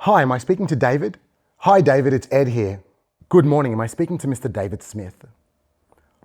Hi, am I speaking to David? Hi David, it's Ed here. Good morning, am I speaking to Mr. David Smith?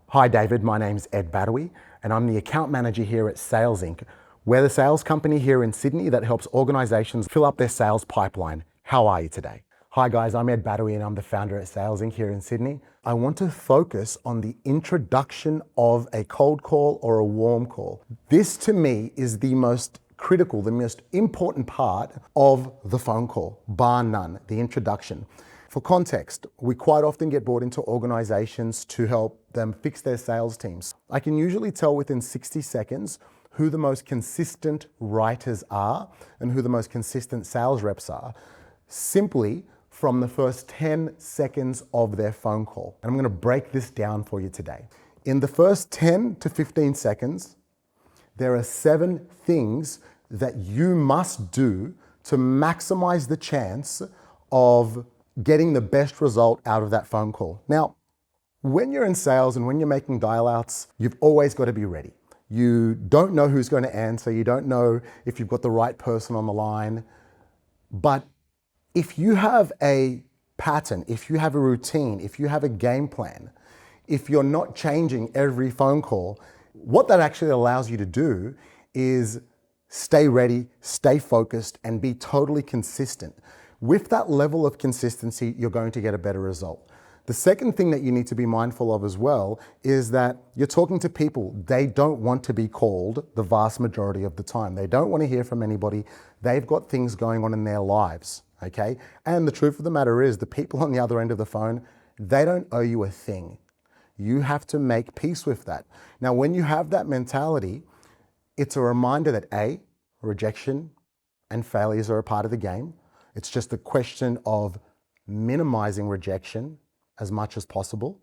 Hi David, my name's Ed Badawi and I'm the account manager here at Sales Inc. We're the sales company here in Sydney that helps organizations fill up their sales pipeline. How are you today? Hi guys, I'm Ed Badawi and I'm the founder at Sales Inc. here in Sydney. I want to focus on the introduction of a cold call or a warm call. This to me is the most critical, the most important part of the phone call, bar none, the introduction. For context, we quite often get brought into organizations to help them fix their sales teams. I can usually tell within 60 seconds who the most consistent writers are and who the most consistent sales reps are, simply from the first 10 seconds of their phone call. And I'm going to break this down for you today. In the first 10 to 15 seconds, there are 7 things that you must do to maximize the chance of getting the best result out of that phone call. Now, when you're in sales and when you're making dial outs, you've always got to be ready. You don't know who's going to answer. You don't know if you've got the right person on the line. But if you have a pattern, if you have a routine, if you have a game plan, if you're not changing every phone call, what that actually allows you to do is stay ready, stay focused, and be totally consistent. With that level of consistency, you're going to get a better result. The second thing that you need to be mindful of as well is that you're talking to people. They don't want to be called the vast majority of the time. They don't want to hear from anybody. They've got things going on in their lives, okay? And the truth of the matter is the people on the other end of the phone, they don't owe you a thing. You have to make peace with that. Now, when you have that mentality, it's a reminder that A, rejection and failures are a part of the game. It's just a question of minimizing rejection as much as possible.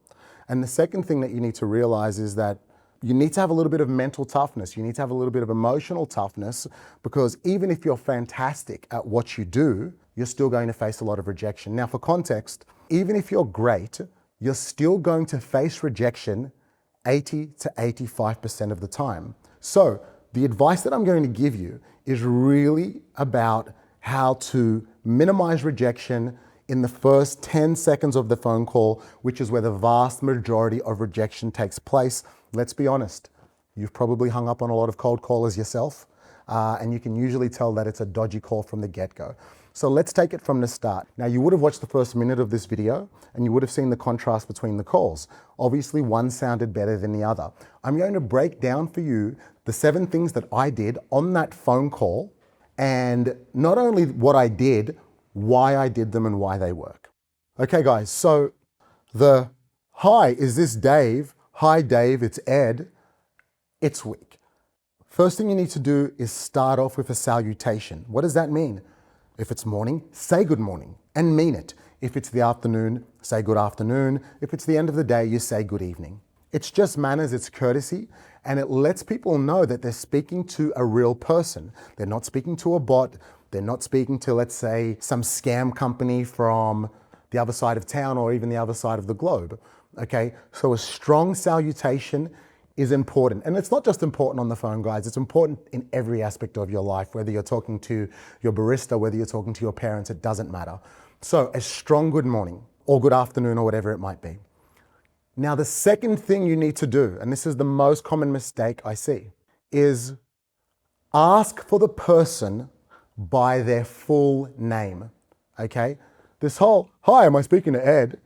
And the second thing that you need to realize is that you need to have a little bit of mental toughness. You need to have a little bit of emotional toughness, because even if you're fantastic at what you do, you're still going to face a lot of rejection. Now, for context, even if you're great, you're still going to face rejection 80 to 85% of the time. So the advice that I'm going to give you is really about how to minimize rejection in the first 10 seconds of the phone call, which is where the vast majority of rejection takes place. Let's be honest, you've probably hung up on a lot of cold callers yourself, and you can usually tell that it's a dodgy call from the get-go. So let's take it from the start. Now, you would have watched the first minute of this video and you would have seen the contrast between the calls. Obviously, one sounded better than the other. I'm going to break down for you the 7 things that I did on that phone call, and not only what I did, why I did them and why they work. Okay, guys, so the hi, is this Dave? Hi, Dave, it's Ed. It's weak. First thing you need to do is start off with a salutation. What does that mean? If it's morning, say good morning and mean it. If it's the afternoon, say good afternoon. If it's the end of the day, you say good evening. It's just manners, it's courtesy, and it lets people know that they're speaking to a real person. They're not speaking to a bot. They're not speaking to, let's say, some scam company from the other side of town or even the other side of the globe. Okay, so a strong salutation is important. And it's not just important on the phone, guys. It's important in every aspect of your life, whether you're talking to your barista, whether you're talking to your parents, it doesn't matter. So a strong good morning or good afternoon or whatever it might be. Now, the second thing you need to do, and this is the most common mistake I see, is ask for the person by their full name, okay? This whole, hi, am I speaking to Ed?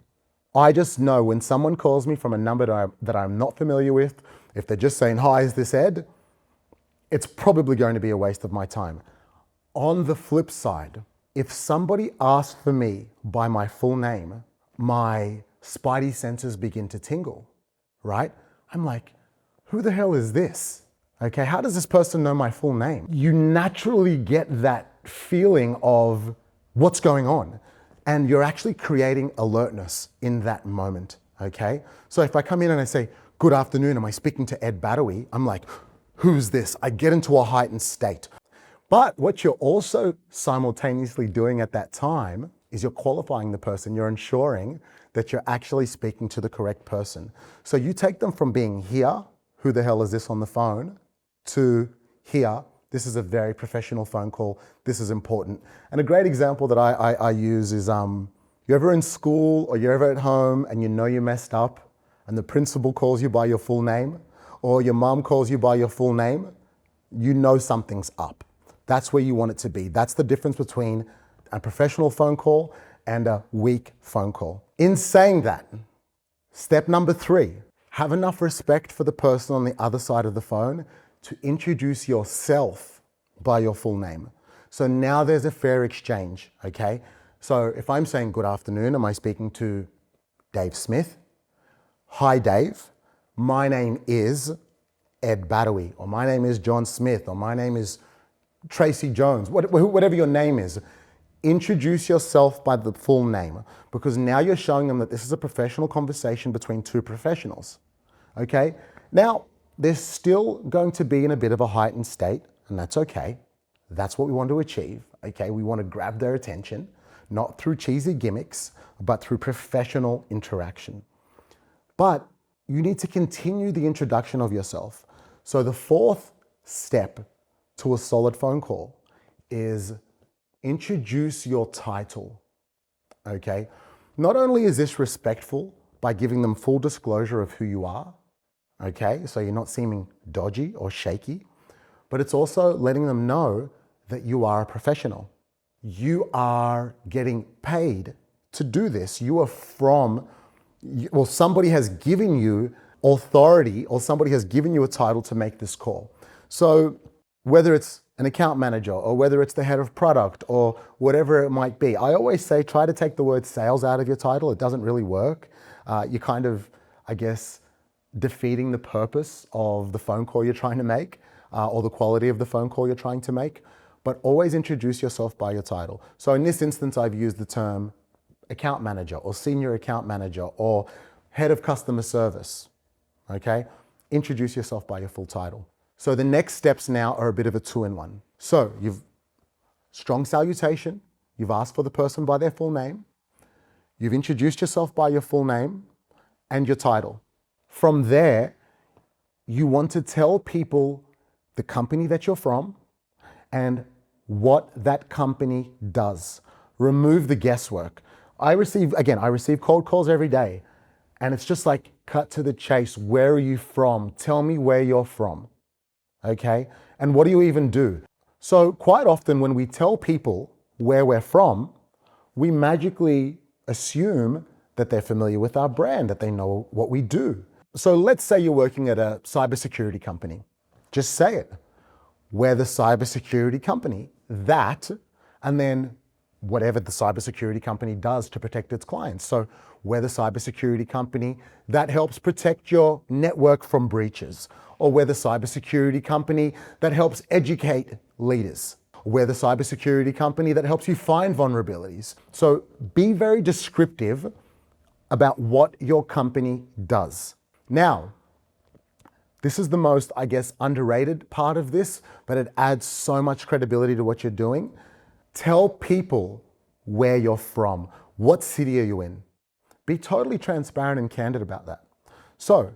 I just know when someone calls me from a number that I'm not familiar with, if they're just saying, hi, is this Ed? It's probably going to be a waste of my time. On the flip side, if somebody asks for me by my full name, my spidey senses begin to tingle, right? I'm like, who the hell is this? Okay, how does this person know my full name? You naturally get that feeling of what's going on, and you're actually creating alertness in that moment, okay? So if I come in and I say, good afternoon, am I speaking to Ed Badawi? I'm like, who's this? I get into a heightened state. But what you're also simultaneously doing at that time is you're qualifying the person. You're ensuring that you're actually speaking to the correct person. So you take them from being here, who the hell is this on the phone, to here, This is a very professional phone call. This is important. And a great example that I use is you're ever in school or you're ever at home and you know you messed up and the principal calls you by your full name or your mom calls you by your full name, you know something's up. That's where you want it to be. That's the difference between a professional phone call and a weak phone call. In saying that, step number 3, have enough respect for the person on the other side of the phone to introduce yourself by your full name. So now there's a fair exchange, okay? So if I'm saying good afternoon, am I speaking to Dave Smith? Hi Dave, my name is Ed Badawi, or my name is John Smith, or my name is Tracy Jones, whatever your name is. Introduce yourself by the full name, because now you're showing them that this is a professional conversation between two professionals, okay? Now, they're still going to be in a bit of a heightened state, and that's okay. That's what we want to achieve, okay? We want to grab their attention, not through cheesy gimmicks, but through professional interaction. But you need to continue the introduction of yourself. So the 4th step to a solid phone call is introduce your title, okay? Not only is this respectful by giving them full disclosure of who you are, okay? So you're not seeming dodgy or shaky, but it's also letting them know that you are a professional. You are getting paid to do this. You are from, well, somebody has given you authority or somebody has given you a title to make this call. So whether it's an account manager or whether it's the head of product or whatever it might be, I always say try to take the word sales out of your title. It doesn't really work. You're kind of, I guess, defeating the purpose of the phone call you're trying to make or the quality of the phone call you're trying to make. But always introduce yourself by your title. So in this instance, I've used the term account manager or senior account manager or head of customer service, okay? Introduce yourself by your full title. So the next steps now are a bit of a 2-in-1. So you've strong salutation, you've asked for the person by their full name, you've introduced yourself by your full name and your title. From there, you want to tell people the company that you're from and what that company does. Remove the guesswork. I receive cold calls every day, and it's just like, cut to the chase. Where are you from? Tell me where you're from, okay? And what do you even do? So quite often when we tell people where we're from, we magically assume that they're familiar with our brand, that they know what we do. So let's say you're working at a cybersecurity company. Just say it. We're the cybersecurity company that, and then whatever the cybersecurity company does to protect its clients. So we're the cybersecurity company that helps protect your network from breaches, or we're the cybersecurity company that helps educate leaders. We're the cybersecurity company that helps you find vulnerabilities. So be very descriptive about what your company does. Now, this is the most, I guess, underrated part of this, but it adds so much credibility to what you're doing. Tell people where you're from. What city are you in? Be totally transparent and candid about that. So,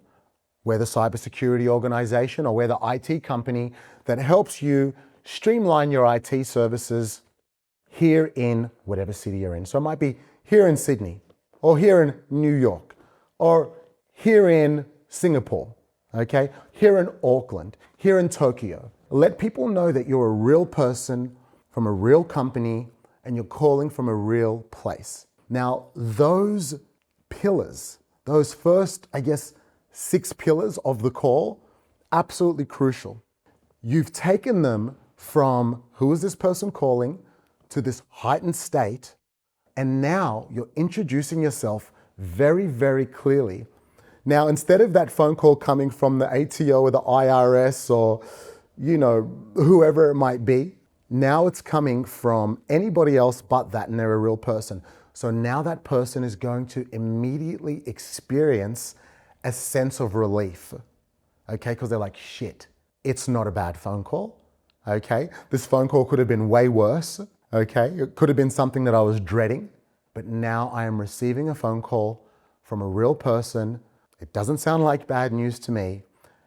we're the cybersecurity organization or we're the IT company that helps you streamline your IT services here in whatever city you're in. So it might be here in Sydney, or here in New York, or here in Singapore. Okay, here in Auckland, here in Tokyo. Let people know that you're a real person from a real company and you're calling from a real place. Now, those pillars, those first, I guess, 6 pillars of the call, absolutely crucial. You've taken them from who is this person calling to this heightened state, and now you're introducing yourself very, very clearly. Now, instead of that phone call coming from the ATO or the IRS or, whoever it might be, now it's coming from anybody else but that, and they're a real person. So now that person is going to immediately experience a sense of relief, okay? Because they're like, shit, it's not a bad phone call, okay? This phone call could have been way worse, okay? It could have been something that I was dreading, but now I am receiving a phone call from a real person. It doesn't sound like bad news to me.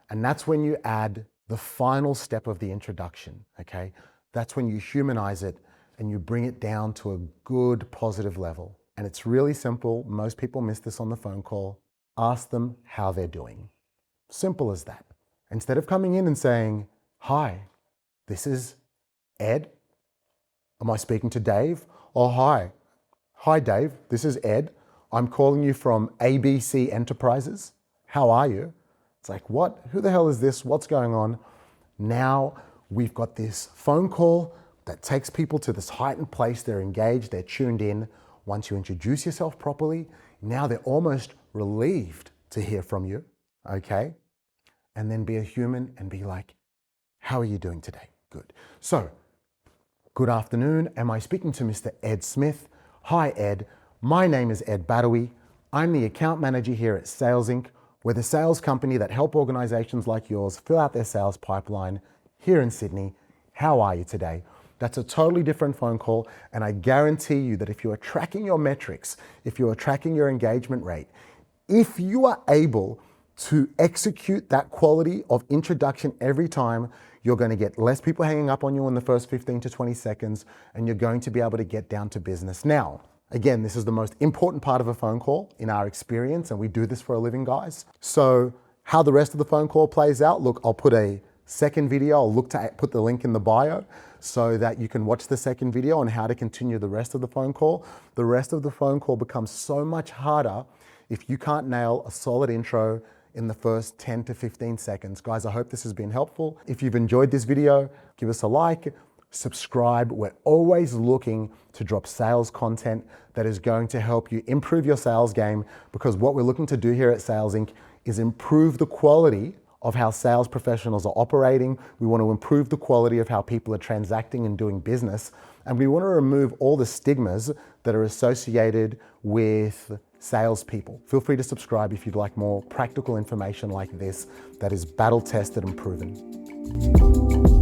And that's when you add the final step of the introduction, okay? That's when you humanize it and you bring it down to a good positive level. And it's really simple. Most people miss this on the phone call. Ask them how they're doing. Simple as that. Instead of coming in and saying, hi, this is Ed. Am I speaking to Dave? Oh, hi. Hi, Dave. This is Ed. I'm calling you from ABC Enterprises. How are you? It's like, what? Who the hell is this? What's going on? Now we've got this phone call that takes people to this heightened place. They're engaged, they're tuned in. Once you introduce yourself properly, now they're almost relieved to hear from you, okay? And then be a human and be like, how are you doing today? Good. So, good afternoon. Am I speaking to Mr. Ed Smith? Hi, Ed. My name is Ed Badawi. I'm the account manager here at Sales Inc. We're the sales company that help organizations like yours fill out their sales pipeline here in Sydney. How are you today? That's a totally different phone call, and I guarantee you that if you are tracking your metrics, if you are tracking your engagement rate, if you are able to execute that quality of introduction every time, you're going to get less people hanging up on you in the first 15 to 20 seconds, and you're going to be able to get down to business. Now, again, this is the most important part of a phone call in our experience, and we do this for a living, guys. So how the rest of the phone call plays out, look, I'll put a second video. I'll look to put the link in the bio so that you can watch the second video on how to continue the rest of the phone call. The rest of the phone call becomes so much harder if you can't nail a solid intro in the first 10 to 15 seconds. Guys, I hope this has been helpful. If you've enjoyed this video, give us a like, subscribe. We're always looking to drop sales content that is going to help you improve your sales game, because what we're looking to do here at Sales Inc. is improve the quality of how sales professionals are operating. We want to improve the quality of how people are transacting and doing business. And we want to remove all the stigmas that are associated with salespeople. Feel free to subscribe if you'd like more practical information like this that is battle tested and proven.